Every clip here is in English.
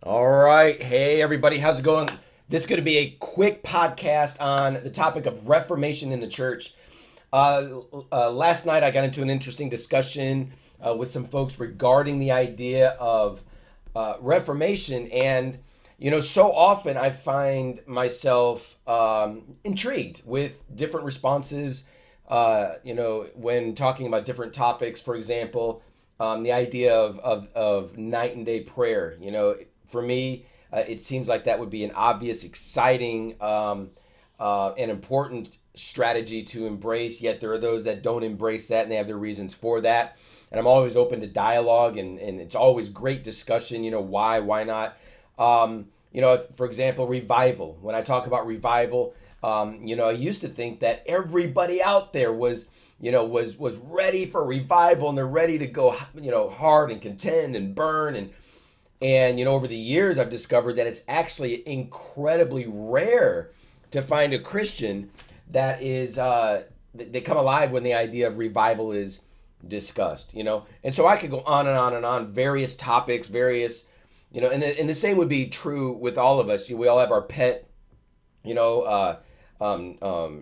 All right. Hey, everybody. How's it going? This is going to be a quick podcast on the topic of reformation in the church. Last night, I got into an interesting discussion with some folks regarding the idea of reformation. And, so often I find myself intrigued with different responses, when talking about different topics. For example, the idea of night and day prayer. For me, it seems like that would be an obvious, exciting, and important strategy to embrace. Yet there are those that don't embrace that, and they have their reasons for that. And I'm always open to dialogue, and it's always great discussion. Why not? For example, revival. When I talk about revival, I used to think that everybody out there was ready for revival, and they're ready to go, hard and contend and burn and over the years, I've discovered that it's actually incredibly rare to find a Christian that is they come alive when the idea of revival is discussed. And so I could go on and on and on, various topics, various, and the same would be true with all of us. We all have our pet,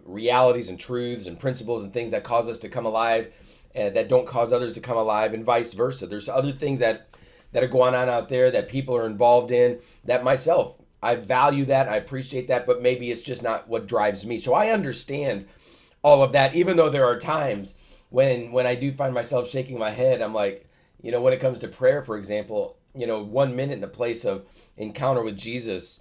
realities and truths and principles and things that cause us to come alive, and that don't cause others to come alive, and vice versa. There's other things that are going on out there that people are involved in that myself, I value that, I appreciate that, but maybe it's just not what drives me. So I understand all of that, even though there are times when I do find myself shaking my head. I'm like, when it comes to prayer, for example, 1 minute in the place of encounter with Jesus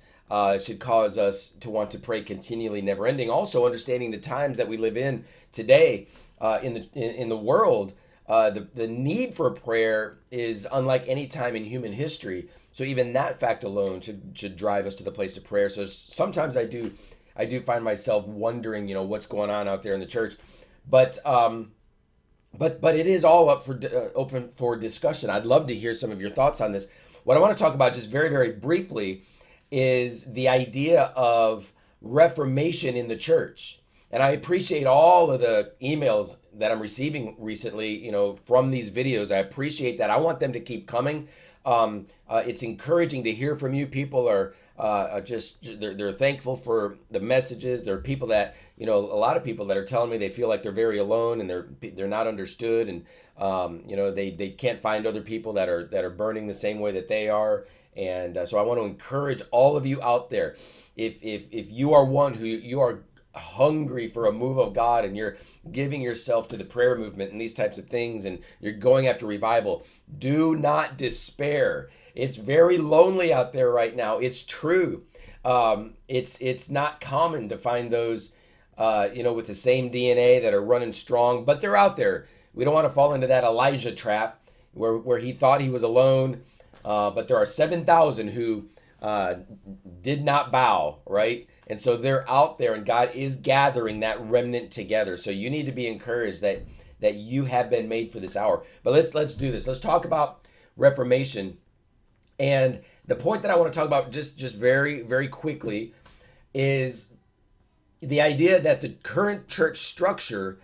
should cause us to want to pray continually, never ending. Also understanding the times that we live in today in the world. The need for prayer is unlike any time in human history. So even that fact alone should drive us to the place of prayer. So sometimes I do find myself wondering, what's going on out there in the church, but it is all up for open for discussion. I'd love to hear some of your thoughts on this. What I want to talk about just very, very briefly is the idea of reformation in the church. And I appreciate all of the emails that I'm receiving recently, from these videos. I appreciate that. I want them to keep coming. It's encouraging to hear from you. People are they're thankful for the messages. There are people that, a lot of people that are telling me they feel like they're very alone and they're not understood, and they can't find other people that are burning the same way that they are. And so I want to encourage all of you out there. If you are one who you are hungry for a move of God, and you're giving yourself to the prayer movement and these types of things, and you're going after revival, do not despair. It's very lonely out there right now. It's true. It's not common to find those with the same DNA that are running strong, but they're out there. We don't want to fall into that Elijah trap where he thought he was alone, but there are 7,000 who did not bow, right? And so they're out there, and God is gathering that remnant together. So you need to be encouraged that you have been made for this hour. But let's do this. Let's talk about reformation. And the point that I want to talk about just very, very quickly is the idea that the current church structure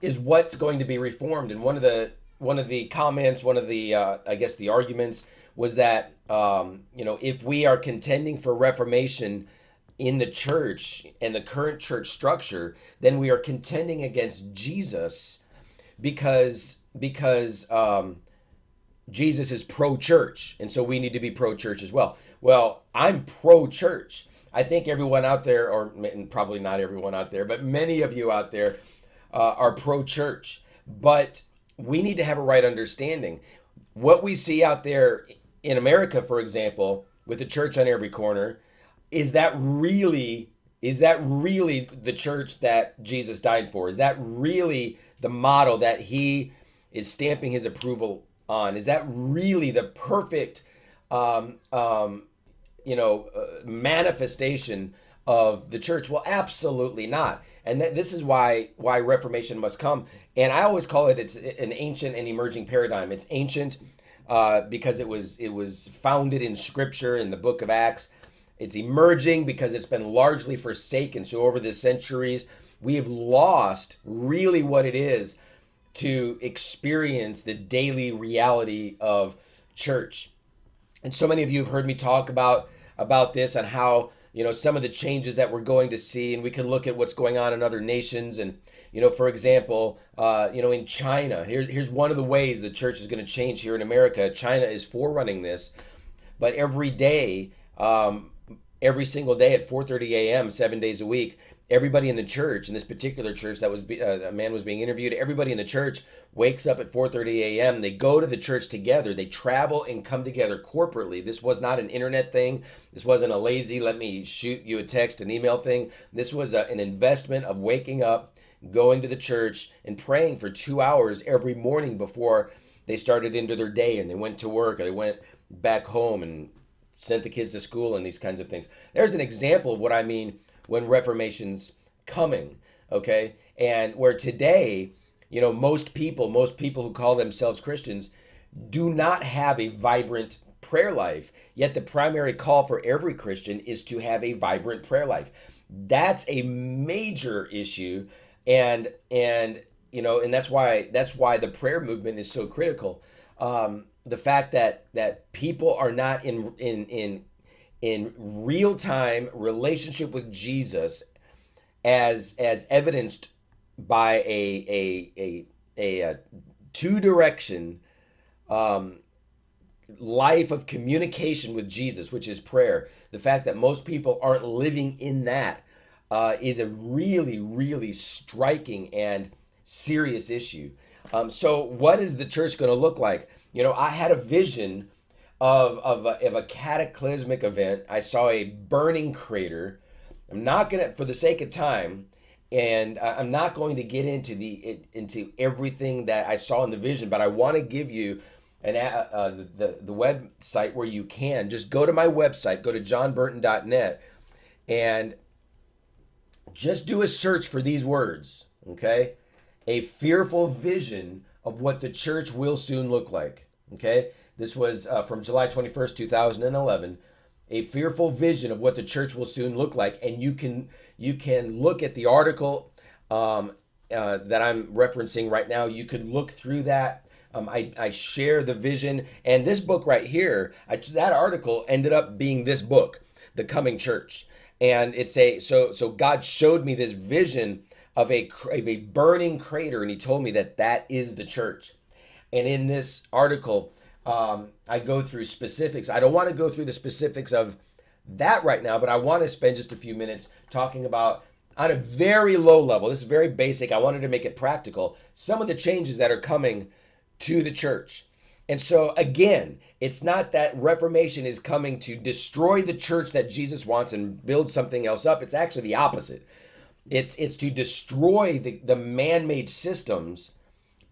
is what's going to be reformed. And one of the comments, one of the I guess the arguments was that if we are contending for reformation in the church and the current church structure, then we are contending against Jesus because Jesus is pro-church, and so we need to be pro-church as well. Well, I'm pro-church. I think everyone out there, or probably not everyone out there, but many of you out there are pro-church. But we need to have a right understanding. What we see out there in America, for example, with the church on every corner, is that really the church that Jesus died for? Is that really the model that he is stamping his approval on? Is that really the perfect manifestation of the church? Well, absolutely not. And this is why Reformation must come. And I always call it's an ancient and emerging paradigm. It's ancient because it was founded in Scripture in the book of Acts. It's emerging because it's been largely forsaken. So over the centuries, we have lost really what it is to experience the daily reality of church. And so many of you have heard me talk about this, on how, some of the changes that we're going to see, and we can look at what's going on in other nations. And for example, in China, here's one of the ways the church is going to change here in America. China is forerunning this, but every day, every single day at 4:30 a.m., 7 days a week, everybody in the church, in this particular church that was a man was being interviewed, everybody in the church wakes up at 4:30 a.m. They go to the church together. They travel and come together corporately. This was not an internet thing. This wasn't a lazy, let me shoot you a text, an email thing. This was an investment of waking up, going to the church, and praying for 2 hours every morning before they started into their day, and they went to work, or they went back home and sent the kids to school, and these kinds of things. There's an example of what I mean when Reformation's coming, okay? And where today, most people who call themselves Christians do not have a vibrant prayer life, yet the primary call for every Christian is to have a vibrant prayer life. That's a major issue, and that's why the prayer movement is so critical. The fact that people are not in real time relationship with Jesus, as evidenced by a two direction life of communication with Jesus, which is prayer. The fact that most people aren't living in that is a really, really striking and serious issue. So what is the church going to look like? I had a vision of a cataclysmic event. I saw a burning crater. I'm not going to, for the sake of time, and I'm not going to get into everything that I saw in the vision, but I want to give you the website where you can just go to my website, go to johnburton.net, and just do a search for these words, okay? A fearful vision of what the church will soon look like, okay? This was from July 21st, 2011. A fearful vision of what the church will soon look like. And you can look at the article that I'm referencing right now. You can look through that. I share the vision. And this book right here, that article ended up being this book, The Coming Church. And it's so God showed me this vision of a burning crater, and he told me that is the church. And in this article, I go through specifics. I don't want to go through the specifics of that right now, but I want to spend just a few minutes talking about, on a very low level, this is very basic, I wanted to make it practical, some of the changes that are coming to the church. And so again, it's not that Reformation is coming to destroy the church that Jesus wants and build something else up. It's actually the opposite. It's to destroy the man-made systems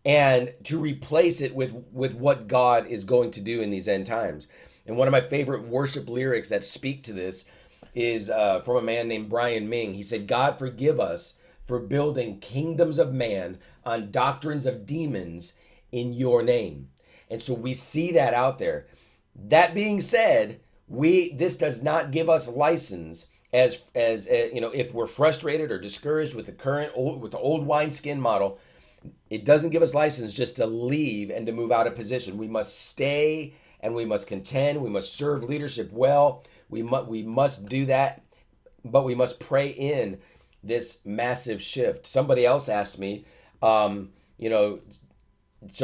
and to replace it with what God is going to do in these end times. And one of my favorite worship lyrics that speak to this is from a man named Brian Ming. He said, "God forgive us for building kingdoms of man on doctrines of demons in your name." And so we see that out there. That being said, this does not give us license as if we're frustrated or discouraged with the old wineskin model. It doesn't give us license just to leave and to move out of position. We must stay and we must contend. We must serve leadership well. We must do that, but we must pray in this massive shift. Somebody else asked me, so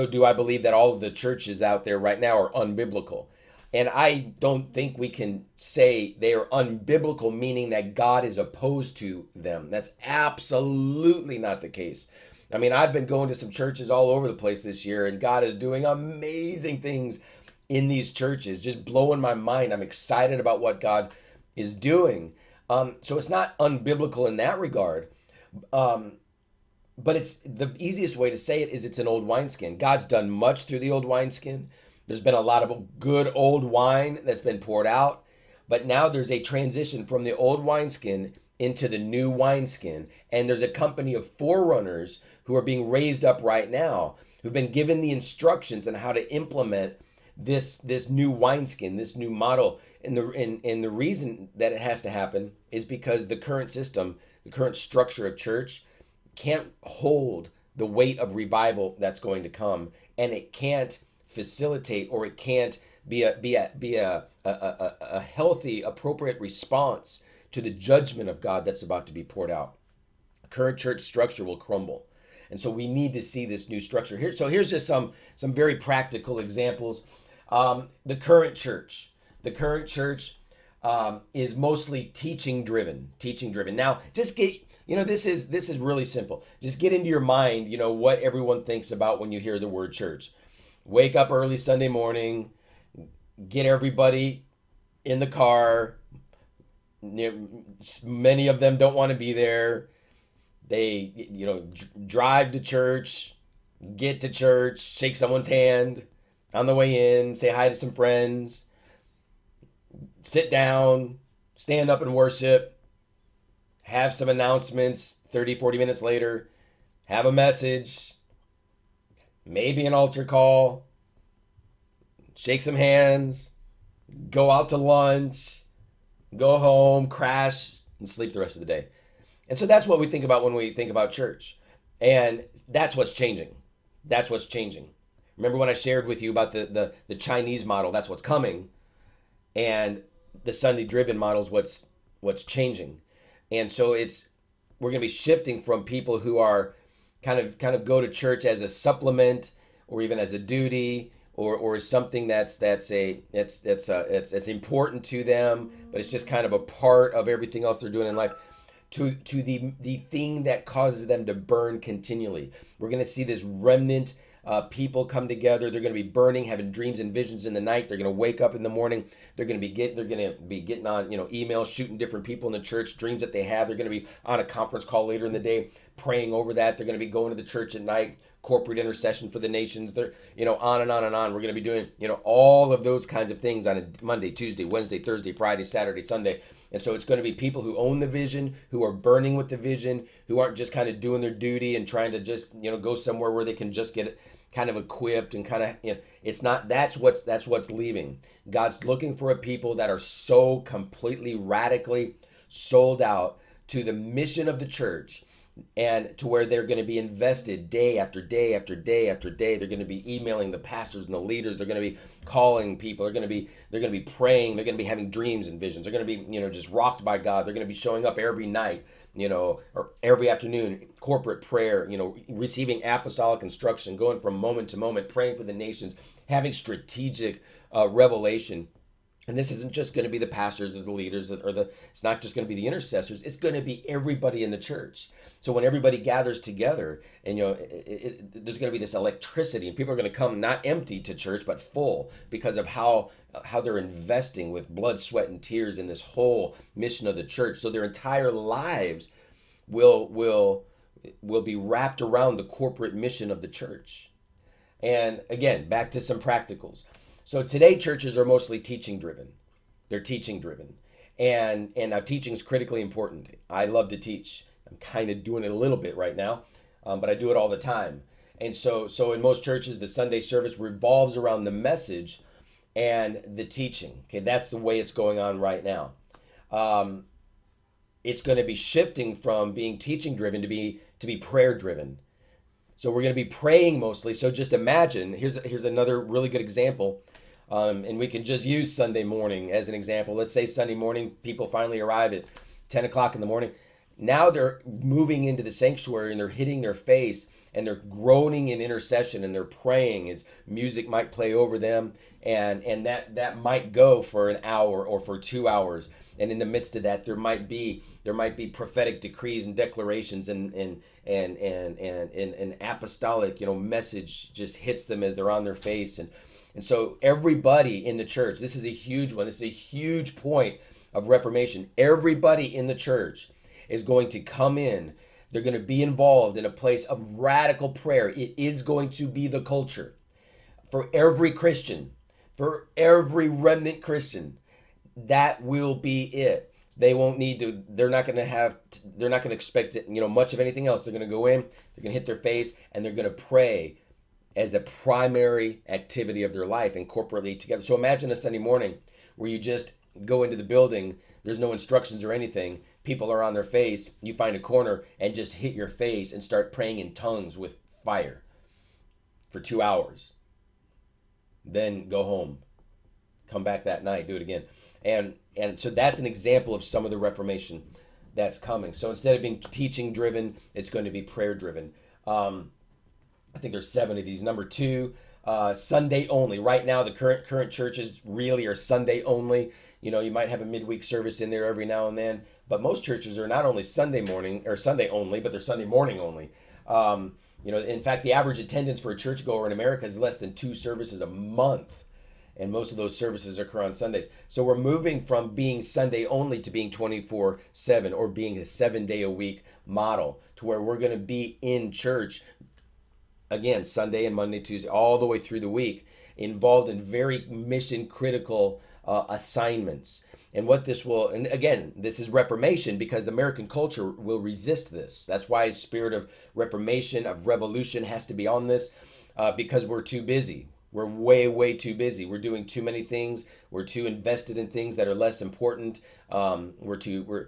do I believe that all of the churches out there right now are unbiblical? And I don't think we can say they are unbiblical, meaning that God is opposed to them. That's absolutely not the case. I mean, I've been going to some churches all over the place this year, and God is doing amazing things in these churches, just blowing my mind. I'm excited about what God is doing. So it's not unbiblical in that regard. But it's the easiest way to say it is it's an old wineskin. God's done much through the old wineskin. There's been a lot of good old wine that's been poured out. But now there's a transition from the old wineskin into the new wineskin. And there's a company of forerunners who are being raised up right now, who've been given the instructions on how to implement this new wineskin, this new model. And the reason that it has to happen is because the current system, the current structure of church can't hold the weight of revival that's going to come, and it can't facilitate, or it can't be a healthy, appropriate response to the judgment of God that's about to be poured out. Current church structure will crumble. And so we need to see this new structure here. So here's just some very practical examples. The current church is mostly teaching driven. Now, just get, this is really simple. Just get into your mind, what everyone thinks about when you hear the word church. Wake up early Sunday morning, get everybody in the car. Many of them don't want to be there. They, drive to church, get to church, shake someone's hand on the way in, say hi to some friends, sit down, stand up and worship, have some announcements 30, 40 minutes later, have a message, maybe an altar call, shake some hands, go out to lunch, go home, crash, and sleep the rest of the day. And so that's what we think about when we think about church. And that's what's changing. That's what's changing. Remember when I shared with you about the Chinese model, that's what's coming. And the Sunday driven model is what's changing. And so we're going to be shifting from people who are kind of go to church as a supplement or even as a duty or as something that's important to them, but it's just kind of a part of everything else they're doing in life, to the thing that causes them to burn continually. We're going to see this remnant people come together. They're going to be burning, having dreams and visions in the night. They're going to wake up in the morning. They're going to be getting on emails, shooting different people in the church, dreams that they have. They're going to be on a conference call later in the day, praying over that. They're going to be going to the church at night, corporate intercession for the nations. They're on and on and on. We're going to be doing all of those kinds of things on a Monday, Tuesday, Wednesday, Thursday, Friday, Saturday, Sunday. And so it's going to be people who own the vision, who are burning with the vision, who aren't just kind of doing their duty and trying to just go somewhere where they can just get kind of equipped and kind of it's not. That's what's leaving. God's looking for a people that are so completely radically sold out to the mission of the church, and to where they're going to be invested day after day after day after day. They're going to be emailing the pastors and the leaders. They're going to be calling people. They're going to be praying. They're going to be having dreams and visions. They're going to be just rocked by God. They're going to be showing up every night, or every afternoon, corporate prayer, receiving apostolic instruction, going from moment to moment, praying for the nations, having strategic revelation. And this isn't just going to be the pastors or the leaders it's not just going to be the intercessors. It's going to be everybody in the church. So when everybody gathers together and, there's going to be this electricity, and people are going to come not empty to church, but full, because of how they're investing with blood, sweat, and tears in this whole mission of the church. So their entire lives will be wrapped around the corporate mission of the church. And again, back to some practicals. So today churches are mostly teaching driven. They're teaching driven. And now teaching is critically important. I love to teach. I'm kind of doing it a little bit right now, but I do it all the time. And so in most churches, the Sunday service revolves around the message and the teaching. Okay, that's the way it's going on right now. It's going to be shifting from being teaching driven to be prayer driven. So we're going to be praying mostly. So just imagine, here's another really good example. And we can just use Sunday morning as an example. Let's say Sunday morning, people finally arrive at 10 o'clock in the morning. Now they're moving into the sanctuary and they're hitting their face and they're groaning in intercession and they're praying as music might play over them. And that might go for an hour or for 2 hours. And in the midst of that, there might be prophetic decrees and declarations and apostolic, message just hits them as they're on their face. And so everybody in the church, this is a huge one. This is a huge point of reformation. Everybody in the church is going to come in. They're going to be involved in a place of radical prayer. It is going to be the culture for every Christian, for every remnant Christian. That will be it. They won't need to, they're not going to expect it, much of anything else. They're going to go in, they're going to hit their face, and they're going to pray as the primary activity of their life and corporately together. So imagine a Sunday morning where you just go into the building, there's no instructions or anything, people are on their face, you find a corner and just hit your face and start praying in tongues with fire for 2 hours. Then go home. come back that night, do it again. And so that's an example of some of the Reformation that's coming. So instead of being teaching driven, it's going to be prayer driven. I think there's 7 of these. Number 2, Sunday only. Right now, the current churches really are Sunday only. You know, you might have a midweek service in there every now and then, but most churches are not only Sunday morning or Sunday only, but they're Sunday morning only. You know, in fact, the average attendance for a churchgoer in America is less than 2 services a month, and most of those services occur on Sundays. So we're moving from being Sunday only to being 24/7, or being a 7-day-a-week model, to where we're going to be in church again Sunday and Monday, Tuesday, all the way through the week, involved in very mission critical assignments. And what this will, and again, this is Reformation, because American culture will resist this. That's why spirit of Reformation, of revolution, has to be on this, because we're too busy. We're way too busy. We're doing too many things. We're too invested in things that are less important. We're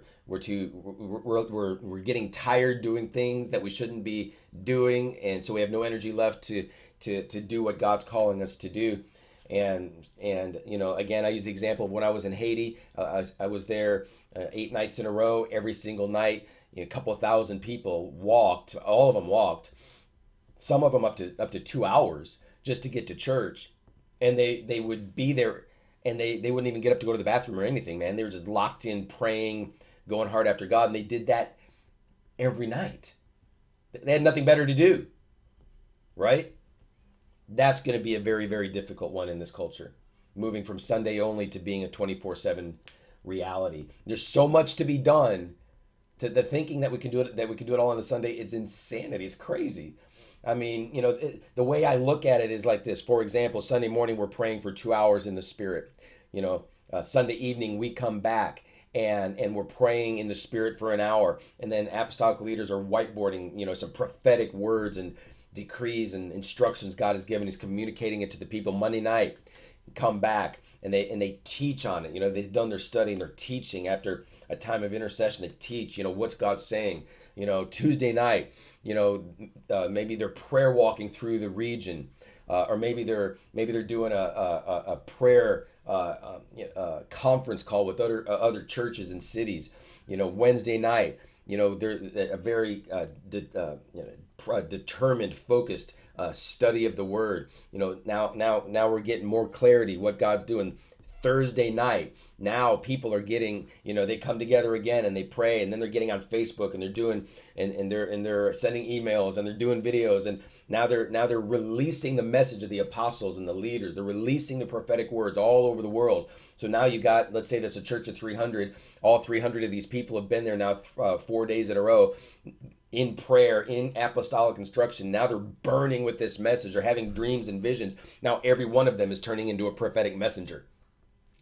getting tired doing things that we shouldn't be doing, and so we have no energy left to do what God's calling us to do. And you know, again, I use the example of when I was in Haiti. I was there 8 nights in a row. Every single night, you know, a couple of thousand people walked. All of them walked. Some of them up to 2 hours just to get to church, and they would be there, and they wouldn't even get up to go to the bathroom or anything, man. They were just locked in, praying, going hard after God, and they did that every night. They had nothing better to do, right? That's going to be a very difficult one in this culture, moving from Sunday only to being a 24/7 reality. There's so much to be done. To the thinking that we can do it all on a Sunday, it's insanity. It's crazy. I mean, you know, the way I look at it is like this. For example, Sunday morning we're praying for 2 hours in the Spirit. You know, Sunday evening we come back and we're praying in the Spirit for an hour, and then apostolic leaders are whiteboarding, you know, some prophetic words and decrees and instructions God has given. He's communicating it to the people. Monday night, come back and they teach on it. You know, they've done their study and they're teaching after a time of intercession. They teach, you know, what's God saying. You know, Tuesday night, you know, maybe they're prayer walking through the region, or maybe they're doing a prayer conference call with other churches and cities. You know, Wednesday night, you know, they're a very determined, focused study of the Word. You know, now we're getting more clarity what God's doing. Thursday night, now people are getting, you know, they come together again and they pray, and then they're getting on Facebook and they're doing and they're sending emails and they're doing videos, and now they're releasing the message of the apostles and the leaders. They're releasing the prophetic words all over the world. So now you got, let's say that's a church of 300. All 300 of these people have been there now 4 days in a row, in prayer, in apostolic instruction. Now they're burning with this message. They're having dreams and visions. Now every one of them is turning into a prophetic messenger.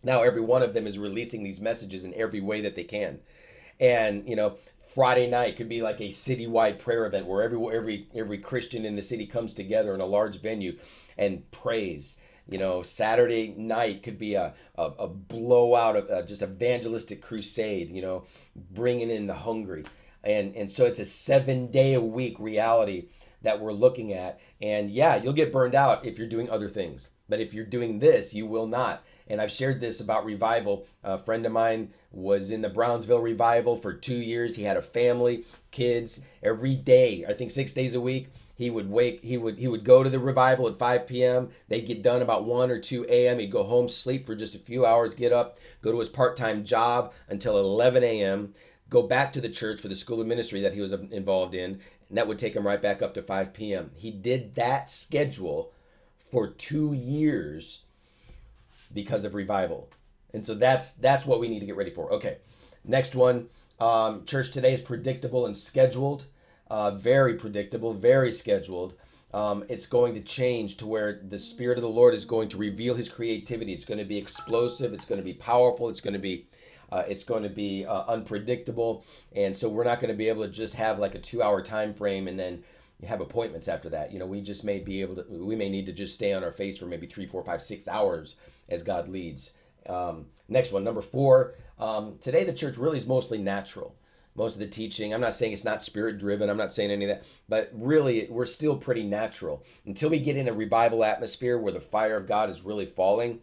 Now every one of them is releasing these messages in every way that they can. And, you know, Friday night could be like a citywide prayer event where every Christian in the city comes together in a large venue and prays. You know, Saturday night could be a blowout of just evangelistic crusade, you know, bringing in the hungry. And so it's a 7-day-a-week reality that we're looking at. And yeah, you'll get burned out if you're doing other things. But if you're doing this, you will not. And I've shared this about revival. A friend of mine was in the Brownsville revival for 2 years. He had a family, kids. Every day, I think 6 days a week, he would go to the revival at 5 p.m. They'd get done about 1 or 2 a.m. He'd go home, sleep for just a few hours, get up, go to his part-time job until 11 a.m., go back to the church for the school of ministry that he was involved in, and that would take him right back up to 5 p.m. He did that schedule for 2 years because of revival. And so that's what we need to get ready for. Okay, next one. Church today is predictable and scheduled. Very predictable, very scheduled. It's going to change to where the Spirit of the Lord is going to reveal His creativity. It's going to be explosive. It's going to be powerful. It's going to be unpredictable. And so we're not going to be able to just have like a 2-hour time frame and then you have appointments after that. You know, we may need to just stay on our face for maybe 3, 4, 5, 6 hours as God leads. Next one, number 4. Today the church really is mostly natural. Most of the teaching, I'm not saying it's not spirit driven, I'm not saying any of that, but really we're still pretty natural. Until we get in a revival atmosphere where the fire of God is really falling,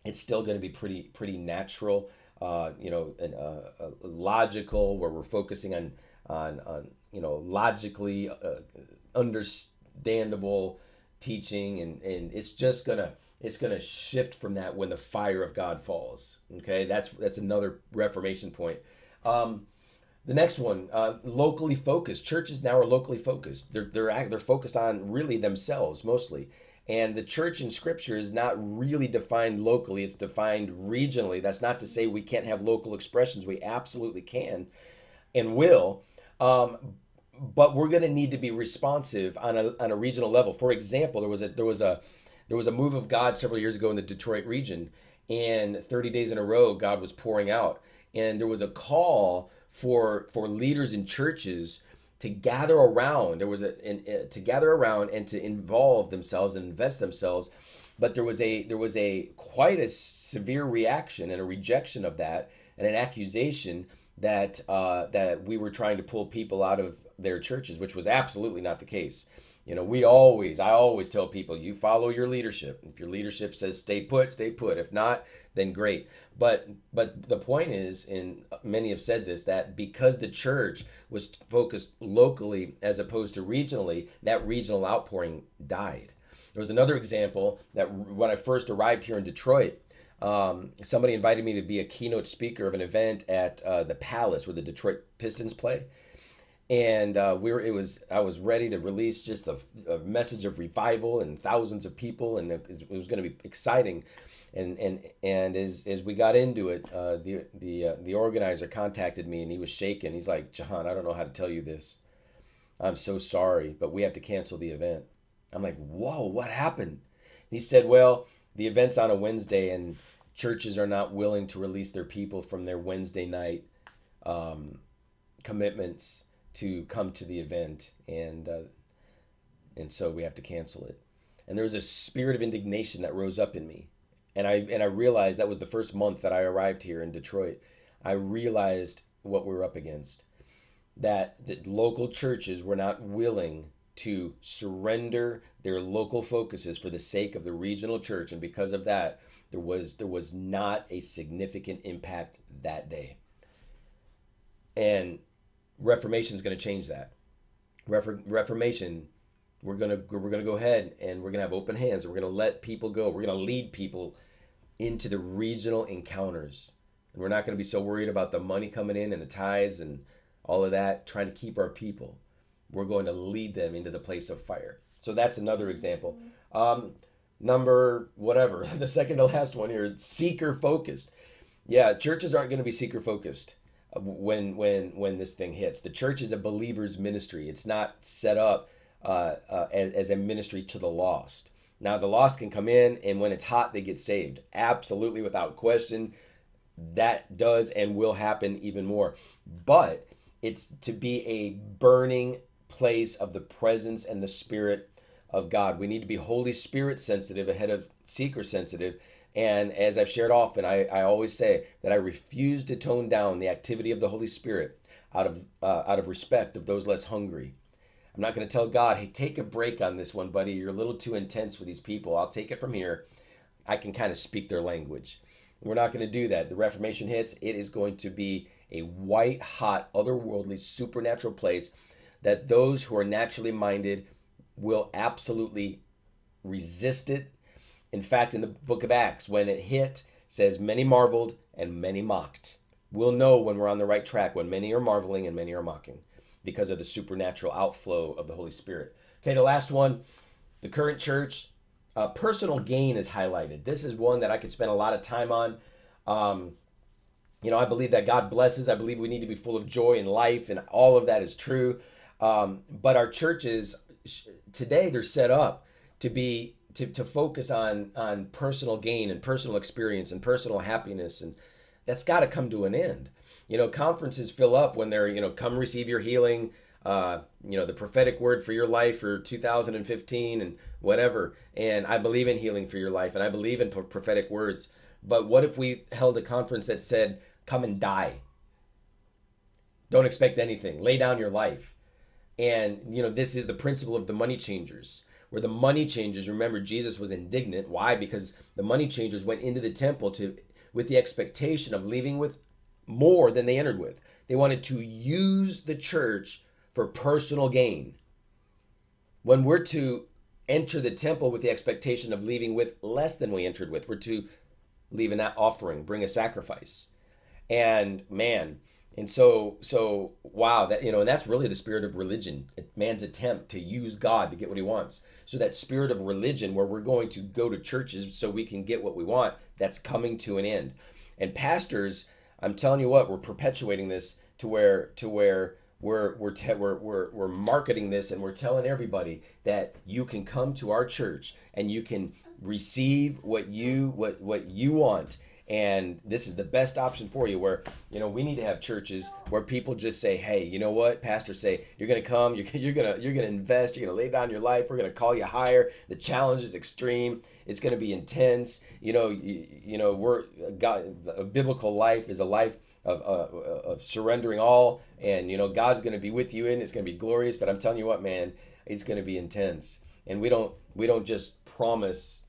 It's still going to be pretty natural, and logical, where we're focusing on logically understandable teaching, and it's gonna shift from that when the fire of God falls. Okay, that's another Reformation point. Um, the next one, locally focused. Churches now are locally focused. They're focused on really themselves mostly, and the church in Scripture is not really defined locally. It's defined regionally. That's not to say we can't have local expressions. We absolutely can and will. Um, but we're going to need to be responsive on a regional level. For example, there was a move of God several years ago in the Detroit region, and 30 days in a row, God was pouring out, and there was a call for leaders in churches to gather around. To gather around and to involve themselves and invest themselves. But there was a quite a severe reaction and a rejection of that, and an accusation that we were trying to pull people out of their churches, which was absolutely not the case. I always tell people, you follow your leadership. If your leadership says stay put, stay put. If not, then great. But the point is, and many have said this, that because the church was focused locally as opposed to regionally, that regional outpouring died. There was another example that when I first arrived here in Detroit, somebody invited me to be a keynote speaker of an event at the Palace where the Detroit Pistons play. And I was ready to release just a message of revival and thousands of people, and it was going to be exciting. And as we got into it, the organizer contacted me, and he was shaking. He's like, "John, I don't know how to tell you this. I'm so sorry, but we have to cancel the event." I'm like, "Whoa, what happened?" He said, "Well, the event's on a Wednesday, and churches are not willing to release their people from their Wednesday night commitments to come to the event, and so we have to cancel it." And there was a spirit of indignation that rose up in me, and I realized that was the first month that I arrived here in Detroit. I realized what we were up against, that the local churches were not willing to surrender their local focuses for the sake of the regional church, and because of that, there was not a significant impact that day. And Reformation is going to change that. Reformation, we're gonna go ahead, and we're gonna have open hands, and we're gonna let people go. We're gonna lead people into the regional encounters, and we're not gonna be so worried about the money coming in and the tithes and all of that, trying to keep our people. We're going to lead them into the place of fire. So that's another example. Number whatever, the second to last one here, seeker focused. Yeah, churches aren't going to be seeker focused when this thing hits. The church is a believer's ministry. It's not set up as a ministry to the lost. Now, the lost can come in, and when it's hot, they get saved. Absolutely, without question, that does and will happen even more. But it's to be a burning place of the presence and the Spirit of God. We need to be Holy Spirit sensitive ahead of seeker sensitive. And as I've shared often, I always say that I refuse to tone down the activity of the Holy Spirit out of respect of those less hungry. I'm not going to tell God, "Hey, take a break on this one, buddy. You're a little too intense for these people. I'll take it from here. I can kind of speak their language." We're not going to do that. The Reformation hits. It is going to be a white hot, otherworldly, supernatural place that those who are naturally minded will absolutely resist it. In fact, in the book of Acts, when it hit, says many marveled and many mocked. We'll know when we're on the right track, when many are marveling and many are mocking, because of the supernatural outflow of the Holy Spirit. Okay, the last one, the current church, personal gain is highlighted. This is one that I could spend a lot of time on. I believe that God blesses. I believe we need to be full of joy in life, and all of that is true. But our churches today, they're set up to focus on personal gain and personal experience and personal happiness, and that's got to come to an end. Conferences fill up when they're, come receive your healing, the prophetic word for your life for 2015 and whatever. And I believe in healing for your life, and I believe in prophetic words. But what if we held a conference that said, "Come and die. Don't expect anything. Lay down your life." And, this is the principle of the money changers. where the money changers, remember Jesus was indignant. Why? Because the money changers went into the temple with the expectation of leaving with more than they entered with. They wanted to use the church for personal gain. When we're to enter the temple with the expectation of leaving with less than we entered with, we're to leave an offering, bring a sacrifice. And man, and so wow, that, you know, and that's really the spirit of religion, man's attempt to use God to get what he wants. So that spirit of religion where we're going to go to churches so we can get what we want, that's coming to an end. And pastors, I'm telling you what, we're perpetuating this to where we're marketing this, and we're telling everybody that you can come to our church and you can receive what you want. And this is the best option for you, where, you know, we need to have churches where people just say, hey, you know what, pastors say, you're going to come, you're going to invest, you're going to lay down your life, we're going to call you higher. The challenge is extreme. It's going to be intense. You know, a biblical life is a life of surrendering all, and, you know, God's going to be with you in, it's going to be glorious. But I'm telling you what, man, it's going to be intense. And we don't just promise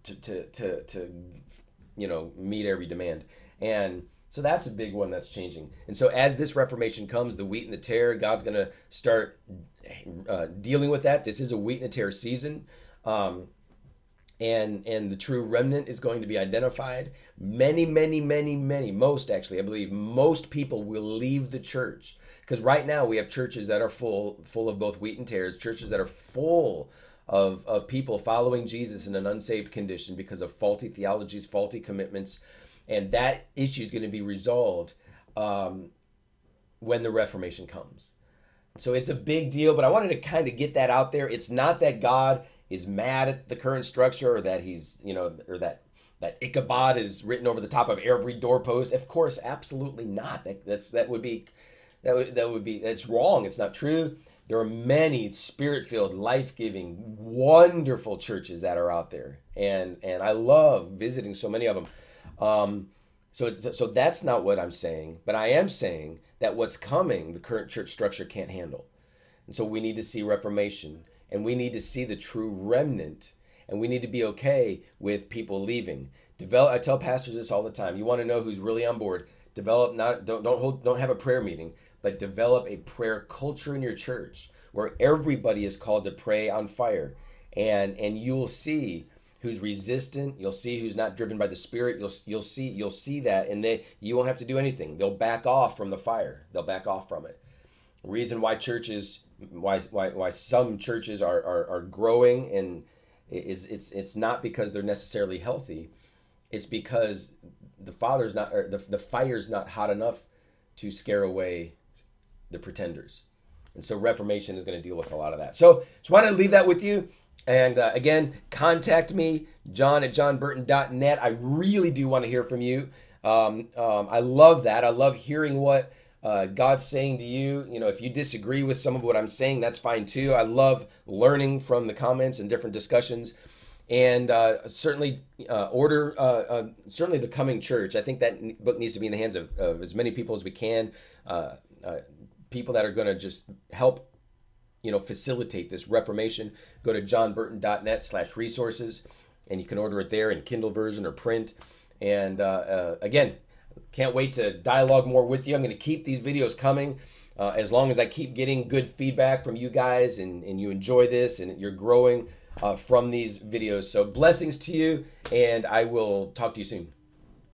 to you know, meet every demand. And so that's a big one that's changing. And so as this reformation comes, the wheat and the tare, God's going to start dealing with that. This is a wheat and a tare season. And the true remnant is going to be identified. Most actually, I believe most people will leave the church. Because right now we have churches that are full of both wheat and tares, churches that are full of people following Jesus in an unsaved condition because of faulty theologies, faulty commitments. And that issue is going to be resolved when the Reformation comes. So it's a big deal, but I wanted to kind of get that out there. It's not that God is mad at the current structure, or that he's, you know, or that Ichabod is written over the top of every doorpost. Of course, absolutely not. That's wrong. It's not true. There are many spirit-filled, life-giving, wonderful churches that are out there, and I love visiting so many of them. So that's not what I'm saying, but I am saying that what's coming, the current church structure can't handle, and so we need to see reformation, and we need to see the true remnant, and we need to be okay with people leaving. I tell pastors this all the time. You want to know who's really on board? Don't have a prayer meeting, but develop a prayer culture in your church where everybody is called to pray on fire. And you'll see who's resistant. You'll see who's not driven by the Spirit. You'll see that, and you won't have to do anything. They'll back off from the fire. They'll back off from it. The reason why some churches are growing, and it's not because they're necessarily healthy. It's because the fire's not hot enough to scare away the pretenders. And so Reformation is going to deal with a lot of that. So just wanted to leave that with you. And again, contact me, john@johnburton.net. I really do want to hear from you. I love that. I love hearing what God's saying to you. You know, if you disagree with some of what I'm saying, that's fine too. I love learning from the comments and different discussions. And certainly certainly The Coming Church. I think that book needs to be in the hands of as many people as we can. People that are going to just help, you know, facilitate this reformation. Go to johnburton.net/resources, and you can order it there in Kindle version or print. And again, can't wait to dialogue more with you. I'm going to keep these videos coming as long as I keep getting good feedback from you guys, and you enjoy this and you're growing from these videos. So blessings to you, and I will talk to you soon.